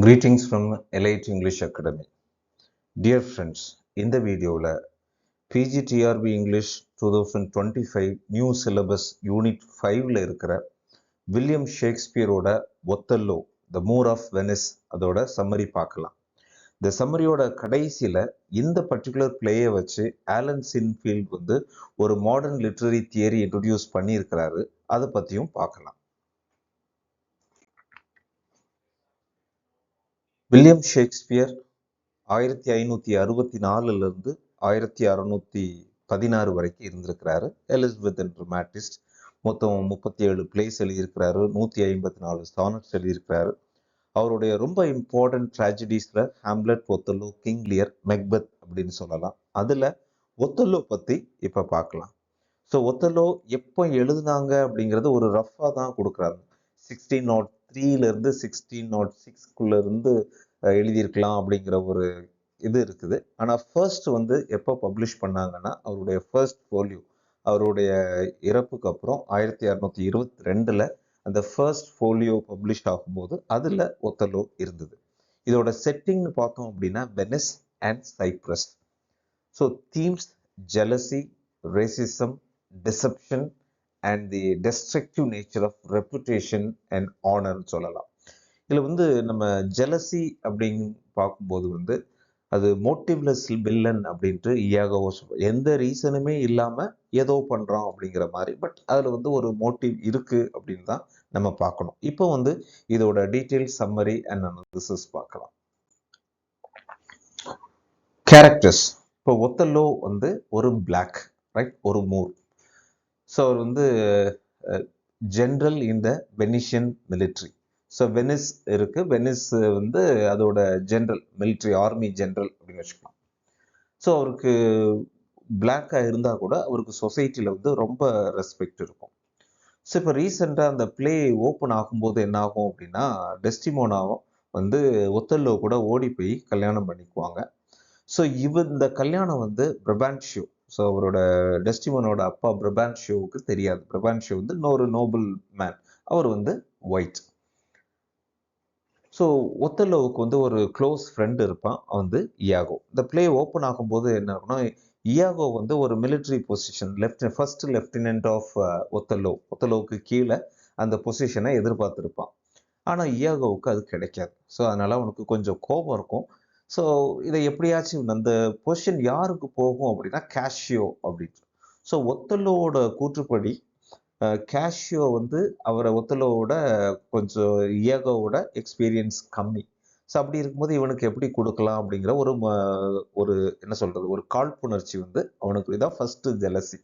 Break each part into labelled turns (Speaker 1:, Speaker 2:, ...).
Speaker 1: Greetings from Elite English Academy. Dear friends, இந்த வீடியோவில் PGTRB English 2025 new syllabus unit 5ல இருக்கிற வில்லியம் ஷேக்ஸ்பியரோட Othello the Moor of Venice அதோட சம்மரி பார்க்கலாம். இந்த சம்மரியோட கடைசியில் இந்த பர்டிகுலர் பிளேயை வச்சு ஆலன் சின்ஃபீல்ட் ஒரு மாடர்ன் லிட்ரரி தியரி இன்ட்ரடியூஸ் பண்ணியிருக்கிறாரு. அதை பற்றியும் பார்க்கலாம். வில்லியம் ஷேக்ஸ்பியர் 1564 1616 வரைக்கும் இருந்திருக்கிறாரு. எலிசபெத் என்ற ட்ராமாட்டிஸ்ட். மொத்தம் 37 பிளேஸ் எழுதியிருக்கிறாரு. 154 சானட்ஸ் எழுதியிருக்கிறாரு. அவருடைய ரொம்ப important ட்ராஜடிஸ்ல Hamlet, ஒத்தல்லோ, king Lear, Macbeth அப்படின்னு சொல்லலாம். அதுல ஒத்தல்லோ பத்தி இப்ப பார்க்கலாம். ஸோ ஒத்தல்லோ எப்போ எழுதுனாங்க அப்படிங்கிறது ஒரு ரஃபா தான் கொடுக்குறாங்க. 1603 1606 எழுதியிருக்கலாம் அப்படிங்கிற ஒரு இது இருக்குது. ஆனால் ஃபர்ஸ்ட் எப்போ பப்ளிஷ் பண்ணாங்கன்னா அவருடைய ஃபர்ஸ்ட் ஃபோலியோ அவருடைய இறப்புக்கு அப்புறம் 1622 அந்த ஃபர்ஸ்ட் ஃபோலியோ பப்ளிஷ் ஆகும்போது அதில் ஒத்தல்லோ இருந்தது. இதோட செட்டிங்னு பார்த்தோம் அப்படின்னா Venice and Cyprus. So themes jealousy, racism, deception and the destructive nature of reputation and honor சொல்லலாம். இதில் நம்ம ஜெலசி அப்படின்னு பார்க்கும்போது அது மோட்டிவ்லெஸ் வில்லன் அப்படின்ட்டு இயாகோவோ சொல்லுவோம். எந்த ரீசனுமே இல்லாமல் ஏதோ பண்ணுறான் அப்படிங்கிற மாதிரி. பட் அதில் ஒரு மோட்டிவ் இருக்கு அப்படின்னு தான் நம்ம பார்க்கணும். இப்போ இதோட டீட்டெயில் சம்மரி அண்ட் அனாலிசிஸ் பார்க்கலாம். கேரக்டர்ஸ். இப்போ ஒத்தல்லோ ஒரு பிளாக், ரைட், ஒரு மூர். ஸோ அவர் general in the Venetian military. So Venice இருக்கு. வெனிஸ் அதோட ஜென்ரல் மிலிட்ரி ஆர்மி ஜென்ரல் அப்படின்னு வச்சுக்கலாம். ஸோ அவருக்கு பிளாக்காக இருந்தால் கூட அவருக்கு சொசைட்டியில் ரொம்ப ரெஸ்பெக்ட் இருக்கும். ஸோ இப்போ ரீசெண்டாக அந்த பிளே ஓப்பன் ஆகும்போது என்ன ஆகும் அப்படின்னா டெஸ்டிமோனாவும் ஒத்தல்லோ கூட ஓடி போய் கல்யாணம் பண்ணிக்குவாங்க. ஸோ இந்த கல்யாணம் பிரபான்ஷியோ, ஸோ அவரோட டெஸ்டிமோனோட அப்பா பிரபான்ஷியோவுக்கு தெரியாது. பிரபான்ஷியோ இன்னொரு நோபல் மேன். அவர் ஒயிட். ஸோ ஒத்தல்லோவுக்கு ஒரு க்ளோஸ் ஃப்ரெண்ட் இருப்பான், இயாகோ. இந்த பிளே ஓப்பன் ஆகும்போது என்ன ஆகும்னா இயாகோ ஒரு military position first lieutenant of ஒத்தல்லோவுக்கு கீழே அந்த பொசிஷனை எதிர்பார்த்துருப்பான். ஆனால் இயாகோவுக்கு அது கிடைக்காது. ஸோ அதனால அவனுக்கு கொஞ்சம் கோபம் இருக்கும். ஸோ இதை எப்படியாச்சும் அந்த பொசிஷன் யாருக்கு போகும் அப்படின்னா கேஷியோ அப்படின்னு. ஸோ ஒத்தல்லோவோட கூற்றுப்படி கேஷியோ அவரை ஒத்தல்லோவோட கொஞ்சம் இயாகோவோட எக்ஸ்பீரியன்ஸ் கம்மி. ஸோ அப்படி இருக்கும்போது இவனுக்கு எப்படி கொடுக்கலாம் அப்படிங்கிற ஒரு என்ன சொல்றது, ஒரு காழ்ப்புணர்ச்சி அவனுக்கு. இதான் ஃபர்ஸ்ட் ஜெலசி.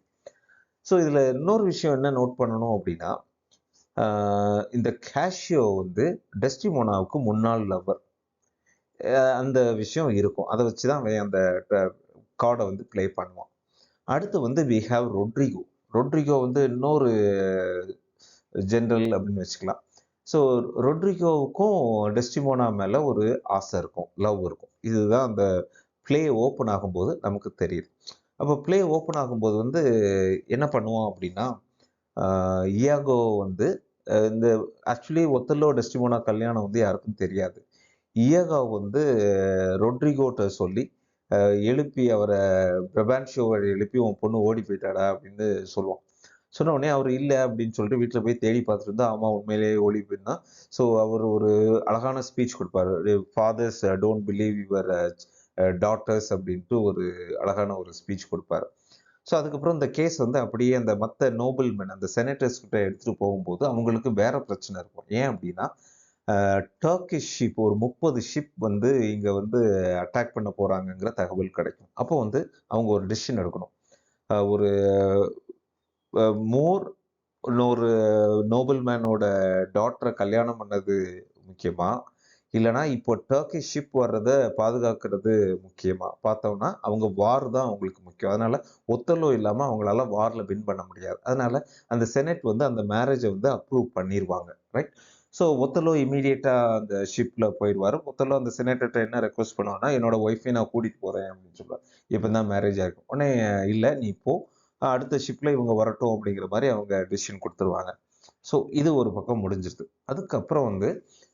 Speaker 1: ஸோ இதில் இன்னொரு விஷயம் என்ன நோட் பண்ணணும் அப்படின்னா இந்த கேஷியோ டெஸ்டிமோனாவுக்கு முன்னாள் லவர். அந்த விஷயம் இருக்கும். அதை வச்சு தான் அவன் அந்த கார்டை ப்ளே பண்ணுவான். அடுத்து வி ஹாவ் ரொட்ரிகோ. ரொட்ரிகோ இன்னொரு ஜென்ரல் அப்படின்னு வச்சுக்கலாம். ஸோ ரொட்ரிகோவுக்கும் டெஸ்டிமோனா மேலே ஒரு ஆசை இருக்கும், லவ் இருக்கும். இதுதான் அந்த பிளே ஓப்பன் ஆகும்போது நமக்கு தெரியுது. அப்போ பிளே ஓப்பன் ஆகும்போது என்ன பண்ணுவான் அப்படின்னா இயாகோ இந்த ஆக்சுவலி ஒத்தல்லோ டெஸ்டிமோனா கல்யாணம் யாருக்கும் தெரியாது. இயாகோ ரொட்ரிகோட்ட சொல்லி எழுப்பி அவரை பிரபான்ஷியோவை எழுப்பி உன் பொண்ணு ஓடி போயிட்டாடா அப்படின்னு சொல்லுவான். சொன்ன உடனே அவர் இல்லை அப்படின்னு சொல்லிட்டு வீட்டில் போய் தேடி பார்த்துட்டு இருந்தா ஆமாம் உண்மையிலேயே ஓடி போயிருந்தான். ஸோ அவர் ஒரு அழகான ஸ்பீச் கொடுப்பாரு. Fathers don't believe your daughters அப்படின்ட்டு ஒரு அழகான ஒரு ஸ்பீச் கொடுப்பாரு. ஸோ அதுக்கப்புறம் இந்த கேஸ் அப்படியே அந்த மற்ற நோபல் மேன் அந்த செனட்டர்ஸ் கிட்ட எடுத்துகிட்டு போகும்போது அவங்களுக்கு வேற பிரச்சனை இருக்கும். ஏன் அப்படின்னா டர்க்கிஷ் ஷிப் ஒரு 30 ஷிப் இங்கே அட்டாக் பண்ண போகிறாங்கங்கிற தகவல் கிடைக்கும். அப்போ அவங்க ஒரு டிசிஷன் எடுக்கணும். ஒரு மோர் இன்னொரு நோபல் மேனோட டாட்டரை கல்யாணம் பண்ணது முக்கியமா, இல்லைனா இப்போ டர்க்கிஷ் ஷிப் வர்றதை பாதுகாக்கிறது முக்கியமா பார்த்தோம்னா அவங்க வார் தான் அவங்களுக்கு முக்கியம். அதனால ஒத்தல்லோ இல்லாமல் அவங்களால வாரில் வின் பண்ண முடியாது. அதனால அந்த செனட் அந்த மேரேஜை அப்ரூவ் பண்ணிடுவாங்க, ரைட். ஸோ ஒத்தல்லோ இமீடியட்டாக அந்த ஷிப்பில் போயிடுவார். ஒத்தல்லோ அந்த செனட்டர்கிட்ட என்ன ரெக்வஸ்ட் பண்ணுவான்னா என்னோட ஒய்ஃபை நான் கூட்டிகிட்டு போகிறேன் அப்படின்னு சொல்லுவார். இப்போ தான் மேரேஜ் ஆகிருக்கும். உடனே இல்லை நீ இப்போ அடுத்த ஷிப்பில் இவங்க வரட்டும் அப்படிங்கிற மாதிரி அவங்க டிசிஷன் கொடுத்துருவாங்க. ஸோ இது ஒரு பக்கம் முடிஞ்சிருது. அதுக்கப்புறம்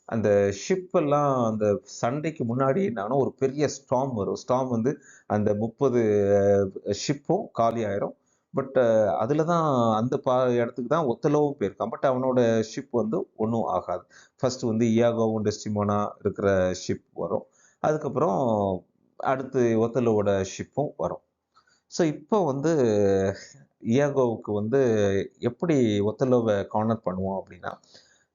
Speaker 1: அந்த ஷிப் எல்லாம் அந்த சண்டைக்கு முன்னாடி என்னன்னா ஒரு பெரிய ஸ்டார்ம் வரும். ஸ்டார்ம் வந்து அந்த 30 ஷிப்பும் காலி ஆயிரும். பட் அதில் தான் அந்த இடத்துக்கு தான் ஒத்தலோவும் போயிருக்கான். பட் அவனோட ஷிப் வந்து ஒன்றும் ஆகாது. ஃபர்ஸ்ட் வந்து இயாகோவும் டெஸ்டிமோனா இருக்கிற ஷிப் வரும். அதுக்கப்புறம் அடுத்து ஒத்தலோவோட ஷிப்பும் வரும். ஸோ இப்போ வந்து இயாகோவுக்கு வந்து எப்படி ஒத்தலோவை கார்னர் பண்ணுவோம் அப்படின்னா,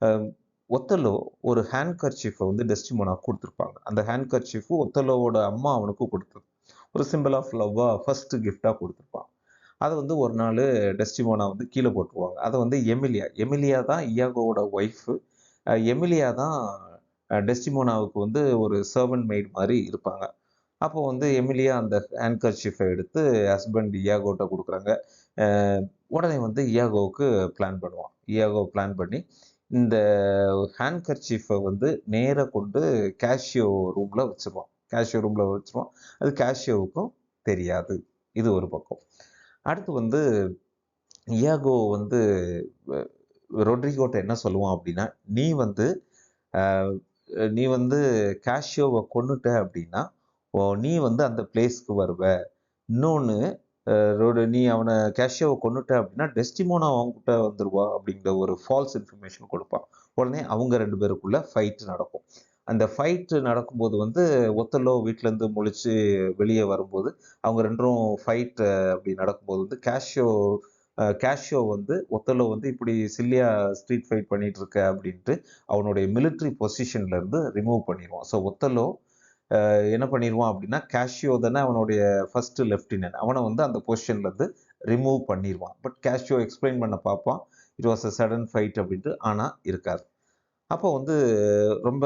Speaker 1: அஹ், ஒத்தலோ ஒரு ஹேண்ட் கர்ச்சீஃபை வந்து டெஸ்டிமோனாவுக்கு கொடுத்துருப்பாங்க. அந்த ஹேண்ட் கர்ச்சீஃபு ஒத்தலோவோட அம்மா அவனுக்கு கொடுத்தது. ஒரு சிம்பிள் ஆஃப் லவ்வாக ஃபர்ஸ்ட் கிஃப்டாக கொடுத்துருப்பான். அதை வந்து ஒரு நாள் டெஸ்டிமோனா வந்து கீழே போட்டுருவாங்க. அதை வந்து எமிலியா தான் இயாகோவோட ஒய்ஃபு. எமிலியா தான் டெஸ்டிமோனாவுக்கு வந்து ஒரு சர்வன்ட் மெய்ட் மாதிரி இருப்பாங்க. அப்போ வந்து எமிலியா அந்த ஹேண்ட்கர்ச்சீஃபை எடுத்து ஹஸ்பண்ட் இயாகோட்ட கொடுக்குறாங்க. உடனே வந்து இயாகோவுக்கு பிளான் பண்ணுவான். இயாகோ பிளான் பண்ணி இந்த ஹேண்ட்கர்ச்சீஃபை வந்து நேராக கொண்டு கேஷியோ ரூமில் வச்சுருவான். கேஷியோ ரூமில் வச்சுருவான். அது கேஷியோவுக்கும் தெரியாது. இது ஒரு பக்கம். அடுத்து வந்து இயாகோ வந்து ரொட்ரிகோட்ட என்ன சொல்லுவான் அப்படின்னா, நீ வந்து அஹ், நீ வந்து கேஷியோவை கொன்னுட்ட அப்படின்னா நீ வந்து அந்த பிளேஸ்க்கு வருவ. இன்னொன்று, நீ அவனை கேஷியோவை கொன்னுட்ட அப்படின்னா டெஸ்டிமோனா அவங்ககிட்ட வந்துருவா அப்படிங்கிற ஒரு ஃபால்ஸ் இன்ஃபர்மேஷன் கொடுப்பான். உடனே அவங்க 2 பேருக்குள்ள ஃபைட் நடக்கும். அந்த ஃபைட்டு நடக்கும்போது வந்து ஒத்தலோ வீட்டிலேருந்து முழிச்சு வெளியே வரும்போது அவங்க ரெண்டும் ஃபைட் அப்படி நடக்கும்போது வந்து கேஷியோ வந்து ஒத்தலோ வந்து இப்படி சில்லியா ஸ்ட்ரீட் ஃபைட் பண்ணிட்டு இருக்க அப்படின்ட்டு அவனுடைய மிலிட்ரி பொசிஷன்ல இருந்து ரிமூவ் பண்ணிடுவான். ஸோ ஒத்தலோ என்ன பண்ணிடுவான் அப்படின்னா, கேஷியோ தானே அவனுடைய ஃபர்ஸ்ட் லெஃப்டினன்ட், அவனை வந்து அந்த பொசிஷன்ல இருந்து ரிமூவ் பண்ணிடுவான். பட் கேஷியோ எக்ஸ்பிளைன் பண்ண பார்ப்பான், it was a sudden fight அப்படின்ட்டு. ஆனால் இருக்காது. அப்போ வந்து ரொம்ப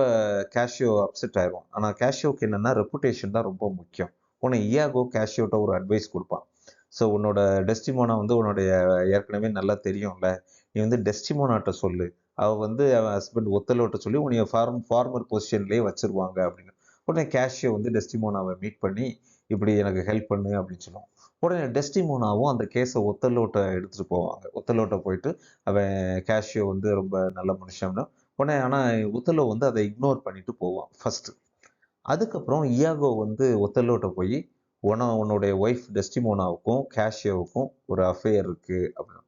Speaker 1: கேஷியோ அப்செட் ஆயிடுவான். ஆனால் கேஷியோக்கு என்னன்னா ரெப்புடேஷன் தான் ரொம்ப முக்கியம். உன்னை இயாகோ கேஷியோட்ட ஒரு அட்வைஸ் கொடுப்பான். ஸோ உன்னோட டெஸ்டிமோனா வந்து உன்னுடைய ஏற்கனவே நல்லா தெரியும்ல, நீ வந்து டெஸ்டிமோனாட்ட சொல்லு, அவள் வந்து அவன் ஹஸ்பண்ட் ஒத்தலோட்ட சொல்லி உன்னைய ஃபார்மர் பொசிஷன்லேயே வச்சிருவாங்க அப்படின்னு. உடனே கேஷியோ வந்து டெஸ்டிமோனாவை மீட் பண்ணி இப்படி எனக்கு ஹெல்ப் பண்ணு அப்படின்னு சொல்லுவான். உடனே டெஸ்டிமோனாவும் அந்த கேஸை ஒத்தலோட்ட எடுத்துகிட்டு போவாங்க. ஒத்தலோட்ட போயிட்டு அவன் கேஷியோ வந்து ரொம்ப நல்ல மனுஷன். உடனே ஆனால் ஒத்தலோ வந்து அதை இக்னோர் பண்ணிட்டு போவான் ஃபர்ஸ்ட். அதுக்கப்புறம் இயாகோ வந்து ஒத்தலோட்ட போய் உன்னுடைய ஒய்ஃப் டெஸ்டிமோனாவுக்கும் கேஷியோவுக்கும் ஒரு அஃபேர் இருக்கு அப்படின்னு.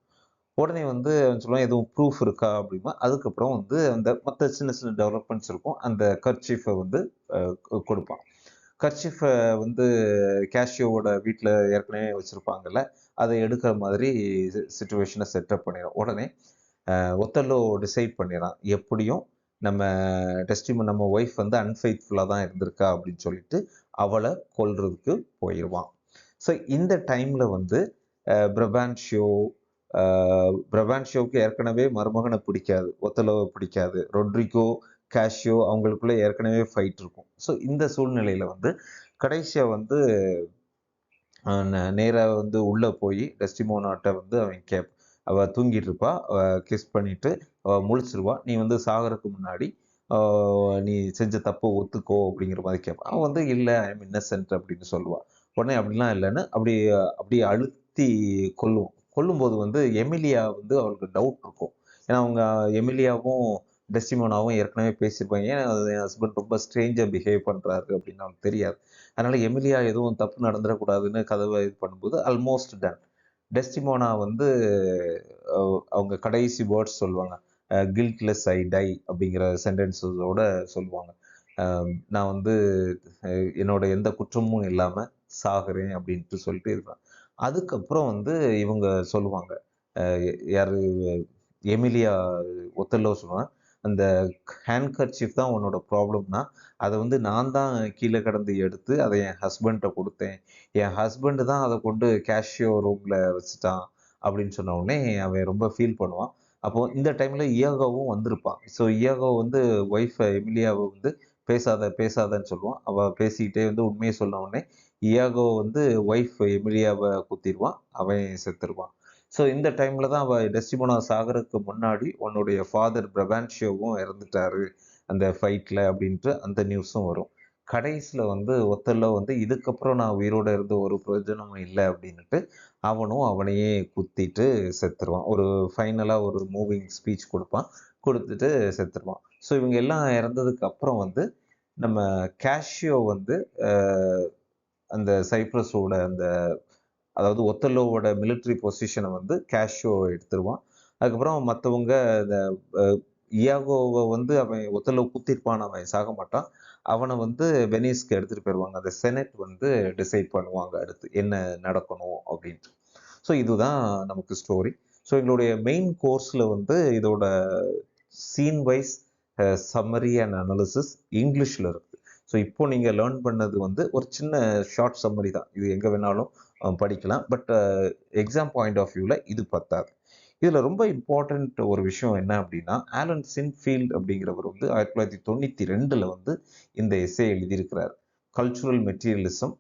Speaker 1: உடனே வந்து அவன் சொல்லுவான், எதுவும் ப்ரூஃப் இருக்கா அப்படின்னா. அதுக்கப்புறம் வந்து அந்த மற்ற சின்ன சின்ன டெவலப்மெண்ட்ஸ் இருக்கும். அந்த கர்ச்சீஃபை வந்து கொடுப்பான். கர்ச்சீஃபை வந்து கேஷியோவோட வீட்டில் ஏற்கனவே வச்சுருப்பாங்கல்ல, அதை எடுக்கிற மாதிரி சுச்சுவேஷனை செட்டப் பண்ணிடும். உடனே ஒத்தல்லோ டிசைட் பண்ணிடுறான், எப்படியும் நம்ம ஒய்ஃப் வந்து அன்ஃபெய்த்ஃபுல்லாக தான் இருந்திருக்கா அப்படின்னு சொல்லிட்டு அவளை கொல்றதுக்கு போயிடுவான். ஸோ இந்த டைமில் வந்து பிரபான்ஷியோ பிரபான்ஷியோவுக்கு ஏற்கனவே மருமகனை பிடிக்காது, ஒத்தலோவை பிடிக்காது. ரொட்ரிகோ கேஷியோ அவங்களுக்குள்ள ஏற்கனவே ஃபைட் இருக்கும். ஸோ இந்த சூழ்நிலையில் வந்து கடைசியாக வந்து நேராக வந்து உள்ளே போய் டெஸ்டிமோனாட்ட வந்து அவள் தூங்கிட்டு இருப்பா. கிஸ் பண்ணிட்டு முழிச்சிருவா. நீ வந்து சாகறதுக்கு முன்னாடி நீ செஞ்ச தப்பை ஒத்துக்கோ அப்படிங்கிற மாதிரி கேட்பான். அவன் வந்து இல்லை, ஐ எம் இன்னசென்ட் அப்படின்னு சொல்லுவாள். உடனே அப்படிலாம் இல்லைன்னு அப்படியே அழுத்தி கொல்லும்போது வந்து எமிலியா வந்து அவளுக்கு டவுட் இருக்கும். ஏன்னா அவங்க எமிலியாவும் டெஸ்டிமோனாவும் ஏற்கனவே பேசியிருப்பாங்க. ஏன் என் ஹஸ்பண்ட் ரொம்ப ஸ்ட்ரேஞ்சாக பிஹேவ் பண்ணுறாரு அப்படின்னு அவனுக்கு தெரியாது. அதனால எமிலியா எதுவும் தப்பு நடந்துடக்கூடாதுன்னு கதவை இது பண்ணும்போது ஆல்மோஸ்ட் டன். டெஸ்டிமோனா வந்து அவங்க கடைசி வேர்ட்ஸ் சொல்லுவாங்க, கில்ட்லெஸ் ஐ டை அப்படிங்கிற சென்டென்ஸோட சொல்லுவாங்க. நான் வந்து என்னோட எந்த குற்றமும் இல்லாமல் சாகிறேன் அப்படின்ட்டு சொல்லிட்டு இருப்பேன். அதுக்கப்புறம் வந்து இவங்க சொல்லுவாங்க, யார் எமிலியா ஒத்தல்லோ சொல்லுவாங்க, அந்த ஹேண்ட் கர்ச்சீஃப் தான் உன்னோட ப்ராப்ளம்னா அதை வந்து நான் தான் கீழே கடந்து எடுத்து அதை என் ஹஸ்பண்ட்டை கொடுத்தேன், என் ஹஸ்பண்டு தான் அதை கொண்டு கேஷியோ ரூமில் வச்சுட்டான் அப்படின்னு சொன்ன உடனே அவன் ரொம்ப ஃபீல் பண்ணுவான். அப்போ இந்த டைமில் இயாகோவும் வந்திருப்பான். ஸோ இயாகோ வந்து ஒய்ஃபை எமிலியாவை வந்து பேசாதன்னு சொல்லுவான். அவள் பேசிக்கிட்டே வந்து உண்மையை சொன்ன உடனே இயாகோ வந்து ஒய்ஃப் எமிலியாவை குத்திடுவான், அவன் செத்துருவான். ஸோ இந்த டைமில் தான் அவள் டெஸ்டிமோனா சாகறதுக்கு முன்னாடி உன்னுடைய ஃபாதர் பிரபான்ஷியோவும் இறந்துட்டாரு அந்த ஃபைட்டில் அப்படின்ட்டு அந்த நியூஸும் வரும். கடைசியில் வந்து ஒத்தல்லோ வந்து இதுக்கப்புறம் நான் உயிரோடு இருந்து ஒரு பிரயோஜனமும் இல்லை அப்படின்ட்டு அவனும் அவனையே குத்திட்டு செத்துருவான். ஒரு ஃபைனலாக ஒரு மூவிங் ஸ்பீச் கொடுப்பான், கொடுத்துட்டு செத்துருவான். ஸோ இவங்க எல்லாம் இறந்ததுக்கு அப்புறம் வந்து நம்ம கேஷியோ வந்து அந்த சைப்ரஸோட அந்த அதாவது ஒத்தல்லோவோட மிலிட்ரி பொசிஷனை வந்து கேஷியோ எடுத்துருவான். அதுக்கப்புறம் மற்றவங்க இந்த இயாகோவை வந்து அவன் ஒத்தல்லோ குத்திருப்பான், அவன் சாக மாட்டான். அவனை வந்து வெனிஸ்க்கு எடுத்துட்டு போயிடுவாங்க. அந்த செனட் வந்து டிசைட் பண்ணுவாங்க அடுத்து என்ன நடக்கணும் அப்படின்ட்டு. ஸோ இதுதான் நமக்கு ஸ்டோரி. ஸோ எங்களுடைய மெயின் கோர்ஸில் வந்து இதோட scene wise summary and analysis இங்கிலீஷில் இருக்குது. ஸோ இப்போ நீங்கள் லேர்ன் பண்ணது வந்து ஒரு சின்ன ஷார்ட் சம்மரி தான். இது எங்கே வேணாலும் படிக்கலாம். பட் எக்ஸாம் பாயிண்ட் ஆஃப் வியூவில் இது பத்தாது. இதில் ரொம்ப இம்பார்ட்டண்ட் ஒரு விஷயம் என்ன அப்படின்னா, ஆலன் சின்ஃபீல்ட் அப்படிங்கிறவர் வந்து 1992 வந்து இந்த எஸ்ஸே எழுதியிருக்கிறார். Cultural materialism,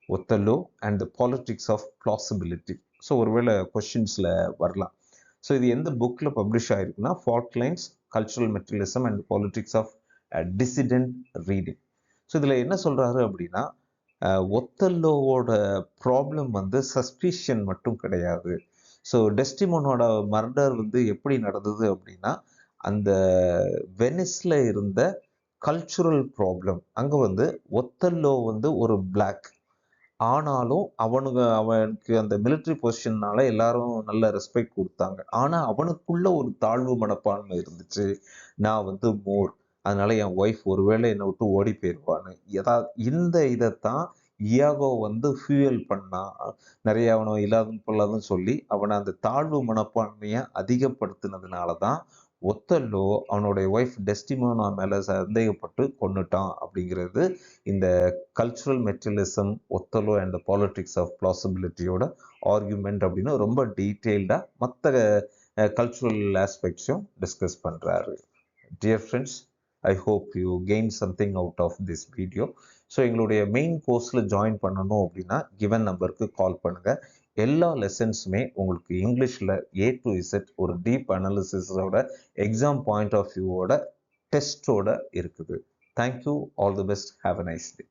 Speaker 1: Othello and the politics of plausibility. So ஒருவேளை கொஸ்டின்ஸில் வரலாம். ஸோ இது எந்த புக்கில் பப்ளிஷ் ஆயிருக்குன்னா, Faultlines cultural materialism and politics of dissident reading. So இதில் என்ன சொல்கிறாரு அப்படின்னா, ஒத்தல்லோவோட ப்ராப்ளம் வந்து சஸ்பிஷன் மட்டும் கிடையாது. ஸோ டெஸ்டிமோனோட மர்டர் வந்து எப்படி நடந்தது அப்படின்னா, அந்த வெனிஸ்ல இருந்த கல்ச்சுரல் ப்ராப்ளம். அங்கே வந்து ஒத்தல்லோ வந்து ஒரு பிளாக், ஆனாலும் அவனுக்கு அந்த மிலிட்ரி பொசிஷன்னால எல்லாரும் நல்ல ரெஸ்பெக்ட் கொடுத்தாங்க. ஆனால் அவனுக்குள்ள ஒரு தாழ்வு மனப்பான்மை இருந்துச்சு. நான் வந்து மோர், அதனால என் ஒய்ஃப் ஒருவேளை என்னை விட்டு ஓடி போயிடுவான்னு. இந்த இதைத்தான் இயாகோ வந்து ஃபியூயல் பண்ணா. நிறைய அவனை இல்லாதும் பொல்லாதும் சொல்லி அவனை அந்த தாழ்வு மனப்பான்மையை அதிகப்படுத்தினதுனால தான் ஒத்தல்லோ அவனுடைய ஒய்ஃப் டெஸ்டிமோனா மேலே சந்தேகப்பட்டு கொன்னுட்டான் அப்படிங்கிறது இந்த cultural materialism, Othello and the politics of பிளாசிபிலிட்டியோட ஆர்குமெண்ட் அப்படின்னு ரொம்ப டீட்டெயில்டாக மற்ற கல்ச்சுரல் ஆஸ்பெக்ட்ஸையும் டிஸ்கஸ் பண்ணுறாரு. Dear friends, I hope you gain something out of this video. So எங்களுடைய மெயின் கோர்ஸில் ஜாயின் பண்ணணும் அப்படின்னா கிவன் நம்பருக்கு கால் பண்ணுங்கள். எல்லா லெசன்ஸுமே உங்களுக்கு இங்கிலீஷில் A to Z ஒரு டீப் அனாலிசிஸோட எக்ஸாம் பாயிண்ட் ஆஃப் வியூவோட டெஸ்ட்டோட இருக்குது. Thank you, all the best, have a nice day.